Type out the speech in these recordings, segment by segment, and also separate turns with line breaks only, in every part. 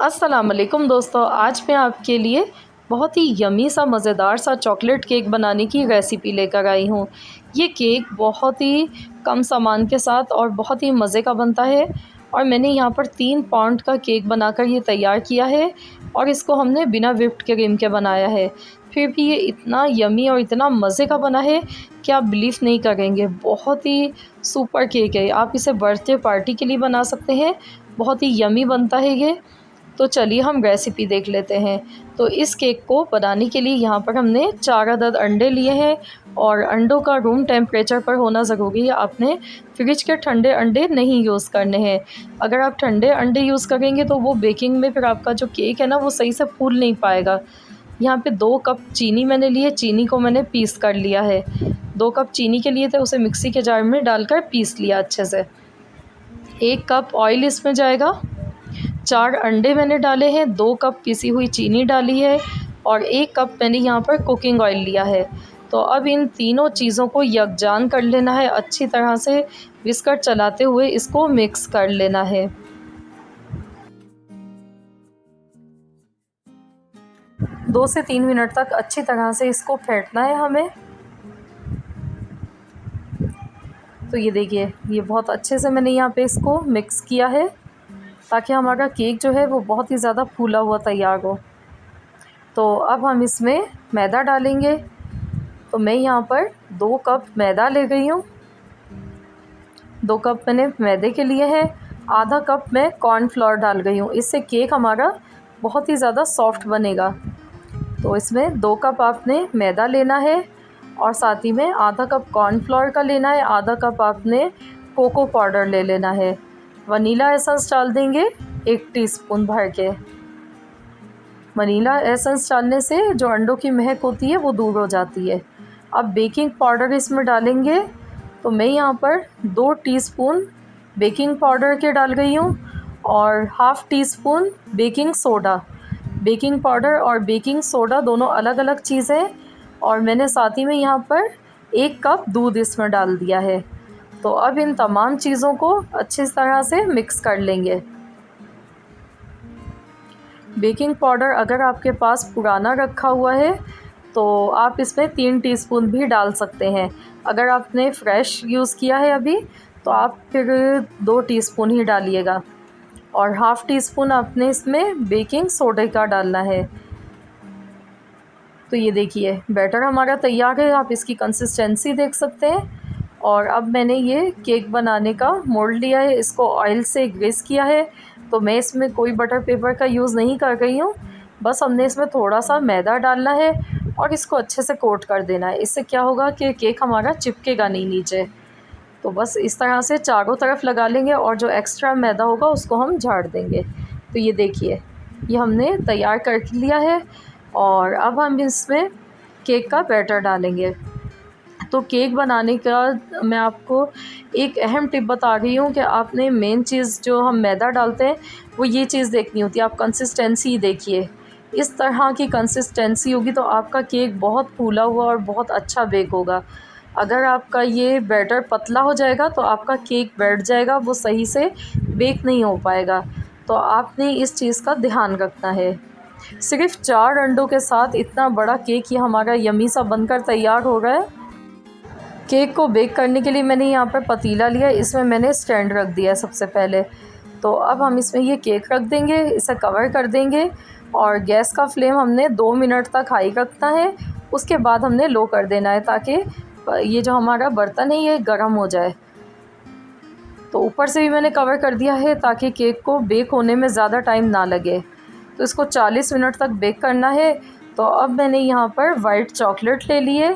अस्सलाम वालेकुम दोस्तों, आज मैं आपके लिए बहुत ही यमी सा मज़ेदार सा चॉकलेट केक बनाने की रेसिपी लेकर आई हूँ। ये केक बहुत ही कम सामान के साथ और बहुत ही मज़े का बनता है और मैंने यहाँ पर 3 पाउंड का केक बनाकर ये तैयार किया है और इसको हमने बिना व्हिप्ड क्रीम के बनाया है। फिर भी ये इतना यमी और इतना मज़े का बना है कि आप बिलीव नहीं करेंगे। बहुत ही सुपर केक है, आप इसे बर्थडे पार्टी के लिए बना सकते हैं। बहुत ही यमी बनता है ये। तो चलिए हम रेसिपी देख लेते हैं। तो इस केक को बनाने के लिए यहाँ पर हमने 4 अदद अंडे लिए हैं और अंडों का रूम टेम्परेचर पर होना ज़रूरी है। आपने फ्रिज के ठंडे अंडे नहीं यूज़ करने हैं। अगर आप ठंडे अंडे यूज़ करेंगे तो वो बेकिंग में फिर आपका जो केक है ना वो सही से फूल नहीं पाएगा। यहाँ पे 2 कप चीनी मैंने ली है, चीनी को मैंने पीस कर लिया है। 2 कप चीनी के लिए थे, उसे मिक्सी के जार में डालकर पीस लिया अच्छे से। 1 कप ऑयल इसमें जाएगा। 4 अंडे मैंने डाले हैं, 2 कप पिसी हुई चीनी डाली है और 1 कप मैंने यहाँ पर कुकिंग ऑयल लिया है। तो अब इन तीनों चीज़ों को यकजान कर लेना है, अच्छी तरह से विस्कर चलाते हुए इसको मिक्स कर लेना है। दो से 3 मिनट तक अच्छी तरह से इसको फेंटना है हमें। तो ये देखिए, ये बहुत अच्छे से मैंने यहाँ पे इसको मिक्स किया है ताकि हमारा केक जो है वो बहुत ही ज़्यादा फूला हुआ तैयार हो। तो अब हम इसमें मैदा डालेंगे। तो मैं यहाँ पर 2 कप मैदा ले गई हूँ। 2 कप मैंने मैदे के लिए है। आधा कप मैं कॉर्नफ्लोर डाल गई हूँ, इससे केक हमारा बहुत ही ज़्यादा सॉफ्ट बनेगा। तो इसमें 2 कप आपने मैदा लेना है और साथ ही में आधा कप कॉर्नफ्लोर का लेना है, आधा कप आपने कोको पाउडर ले लेना है। वनीला एसेंस डाल देंगे 1 टीस्पून भर के। वनीला एसेंस डालने से जो अंडों की महक होती है वो दूर हो जाती है। अब बेकिंग पाउडर इसमें डालेंगे। तो मैं यहाँ पर 2 टीस्पून बेकिंग पाउडर के डाल गई हूँ और half tea spoon baking soda. Baking powder और बेकिंग सोडा दोनों अलग अलग चीज़ें हैं और मैंने साथ ही में यहाँ पर 1 कप दूध इसमें डाल दिया है। तो अब इन तमाम चीज़ों को अच्छी तरह से मिक्स कर लेंगे। बेकिंग पाउडर अगर आपके पास पुराना रखा हुआ है तो आप इसमें 3 टीस्पून भी डाल सकते हैं। अगर आपने फ्रेश यूज़ किया है अभी तो आप फिर 2 टीस्पून ही डालिएगा और हाफ़ टी स्पून आपने इसमें बेकिंग सोडे का डालना है। तो ये देखिए, बैटर हमारा तैयार है, आप इसकी कंसिस्टेंसी देख सकते हैं। और अब मैंने ये केक बनाने का मोल्ड लिया है, इसको ऑयल से ग्रीस किया है। तो मैं इसमें कोई बटर पेपर का यूज़ नहीं कर रही हूँ, बस हमने इसमें थोड़ा सा मैदा डालना है और इसको अच्छे से कोट कर देना है। इससे क्या होगा कि केक हमारा चिपकेगा नहीं नीचे। तो बस इस तरह से चारों तरफ लगा लेंगे और जो एक्स्ट्रा मैदा होगा उसको हम झाड़ देंगे। तो ये देखिए, ये हमने तैयार कर लिया है और अब हम इसमें केक का बैटर डालेंगे। तो केक बनाने का मैं आपको एक अहम टिप बता रही हूँ कि आपने मेन चीज़ जो हम मैदा डालते हैं वो ये चीज़ देखनी होती है। आप कंसिस्टेंसी देखिए, इस तरह की कंसिस्टेंसी होगी तो आपका केक बहुत फूला हुआ और बहुत अच्छा बेक होगा। अगर आपका ये बैटर पतला हो जाएगा तो आपका केक बैठ जाएगा, वो सही से बेक नहीं हो पाएगा। तो आपने इस चीज़ का ध्यान रखना है। सिर्फ़ 4 अंडों के साथ इतना बड़ा केक ये हमारा यमी सा बनकर तैयार हो रहा है। केक को बेक करने के लिए मैंने यहाँ पर पतीला लिया, इसमें मैंने स्टैंड रख दिया सबसे पहले। तो अब हम इसमें ये केक रख देंगे, इसे कवर कर देंगे और गैस का फ्लेम हमने 2 मिनट तक हाई रखना है। उसके बाद हमने लो कर देना है ताकि ये जो हमारा बर्तन है ये गर्म हो जाए। तो ऊपर से भी मैंने कवर कर दिया है ताकि केक को बेक होने में ज़्यादा टाइम ना लगे। तो इसको 40 मिनट तक बेक करना है। तो अब मैंने यहाँ पर वाइट चॉकलेट ले लिए,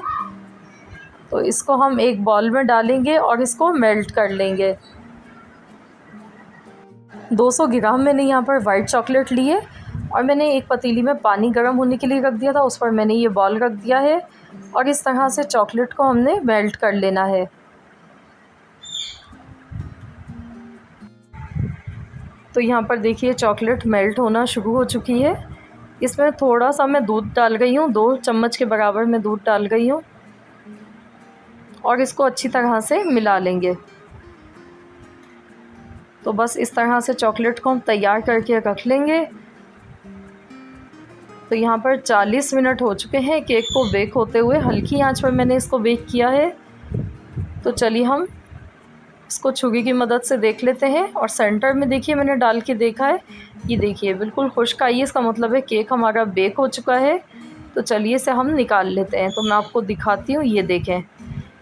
तो इसको हम एक बॉल में डालेंगे और इसको मेल्ट कर लेंगे। 200 ग्राम मैंने यहाँ पर वाइट चॉकलेट लिए और मैंने एक पतीली में पानी गर्म होने के लिए रख दिया था, उस पर मैंने ये बॉल रख दिया है और इस तरह से चॉकलेट को हमने मेल्ट कर लेना है। तो यहाँ पर देखिए, चॉकलेट मेल्ट होना शुरू हो चुकी है। इसमें थोड़ा सा मैं दूध डाल गई हूँ, 2 चम्मच के बराबर मैं दूध डाल गई हूँ और इसको अच्छी तरह से मिला लेंगे। तो बस इस तरह से चॉकलेट को हम तैयार करके रख लेंगे तो यहाँ पर 40 मिनट हो चुके हैं केक को बेक होते हुए। हल्की आंच पर मैंने इसको बेक किया है। तो चलिए हम इसको छुरी की मदद से देख लेते हैं। और सेंटर में देखिए मैंने डाल के देखा है, ये देखिए बिल्कुल खुश्क आई है, इसका मतलब है केक हमारा बेक हो चुका है। तो चलिए इसे हम निकाल लेते हैं। तो मैं आपको दिखाती हूँ, ये देखें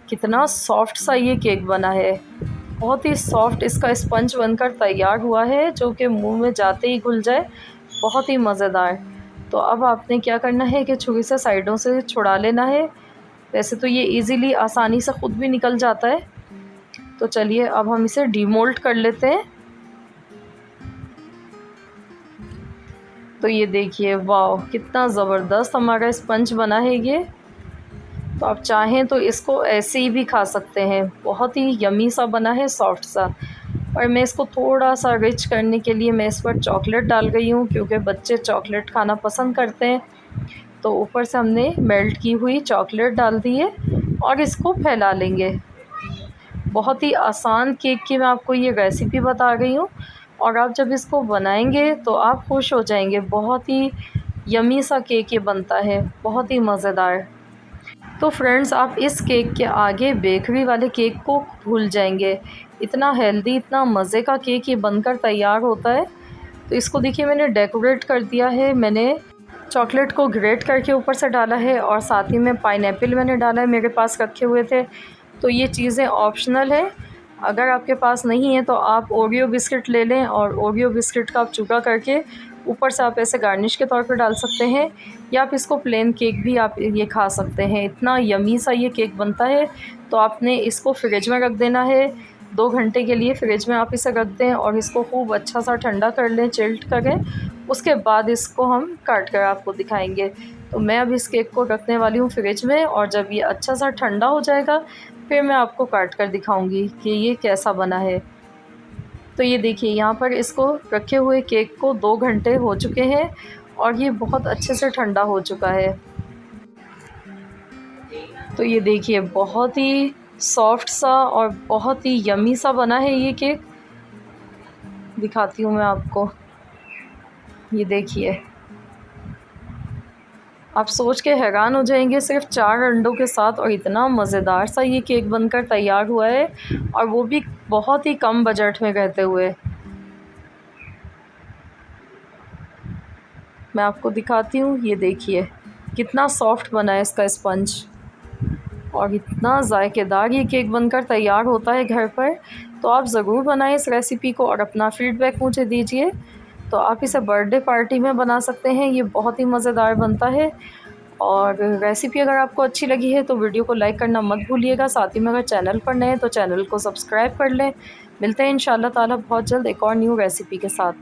कितना सॉफ्ट सा ये केक बना है। बहुत ही सॉफ्ट इसका स्पंज बनकर तैयार हुआ है, जो कि मुंह में जाते ही घुल जाए, बहुत ही मज़ेदार। तो अब आपने क्या करना है कि छुरी से साइडों से छुड़ा लेना है। वैसे तो ये इजीली आसानी से ख़ुद भी निकल जाता है। तो चलिए अब हम इसे डीमोल्ड कर लेते हैं। तो ये देखिए, वाह कितना ज़बरदस्त हमारा स्पंज बना है ये। तो आप चाहें तो इसको ऐसे ही भी खा सकते हैं, बहुत ही यमी सा बना है, सॉफ्ट सा। और मैं इसको थोड़ा सा रिच करने के लिए मैं इस पर चॉकलेट डाल गई हूँ, क्योंकि बच्चे चॉकलेट खाना पसंद करते हैं। तो ऊपर से हमने मेल्ट की हुई चॉकलेट डाल दी है और इसको फैला लेंगे। बहुत ही आसान केक की मैं आपको ये रेसिपी बता रही हूँ, और आप जब इसको बनाएंगे तो आप खुश हो जाएंगे। बहुत ही यमी सा केक ये बनता है, बहुत ही मज़ेदार। तो फ्रेंड्स, आप इस केक के आगे बेकरी वाले केक को भूल जाएंगे। इतना हेल्दी, इतना मज़े का केक ये बनकर तैयार होता है। तो इसको देखिए मैंने डेकोरेट कर दिया है। मैंने चॉकलेट को ग्रेट करके ऊपर से डाला है, और साथ ही में पाइनएप्पल मैंने डाला है, मेरे पास रखे हुए थे। तो ये चीज़ें ऑप्शनल है, अगर आपके पास नहीं है तो आप ओरियो बिस्किट ले लें, और ओरियो बिस्किट का आप चूका करके ऊपर से आप ऐसे गार्निश के तौर पर डाल सकते हैं, या आप इसको प्लेन केक भी आप ये खा सकते हैं। इतना यमी सा ये केक बनता है। तो आपने इसको फ्रिज में रख देना है 2 घंटे के लिए। फ्रिज में आप इसे रख दें और इसको खूब अच्छा सा ठंडा कर लें, चिल्ड करें। उसके बाद इसको हम काट कर आपको दिखाएंगे। तो मैं अब इस केक को रखने वाली हूँ फ्रिज में, और जब ये अच्छा सा ठंडा हो जाएगा फिर मैं आपको काट कर दिखाऊंगी कि ये कैसा बना है। तो ये देखिए, यहाँ पर इसको रखे हुए केक को 2 घंटे हो चुके हैं, और ये बहुत अच्छे से ठंडा हो चुका है। तो ये देखिए, बहुत ही सॉफ्ट सा और बहुत ही यमी सा बना है ये केक। दिखाती हूँ मैं आपको, ये देखिए, आप सोच के हैरान हो जाएंगे, सिर्फ 4 अंडों के साथ, और इतना मज़ेदार सा ये केक बनकर तैयार हुआ है, और वो भी बहुत ही कम बजट में रहते हुए। मैं आपको दिखाती हूँ, ये देखिए कितना सॉफ्ट बना है इसका स्पंज, और इतना जायकेदार ये केक बनकर तैयार होता है घर पर। तो आप ज़रूर बनाएं इस रेसिपी को, और अपना फ़ीडबैक मुझे दीजिए। तो आप इसे बर्थडे पार्टी में बना सकते हैं, ये बहुत ही मज़ेदार बनता है। और रेसिपी अगर आपको अच्छी लगी है तो वीडियो को लाइक करना मत भूलिएगा। साथ ही में अगर चैनल पर नए हैं तो चैनल को सब्सक्राइब कर लें। मिलते हैं इंशाल्लाह ताला बहुत जल्द एक और न्यू रेसिपी के साथ।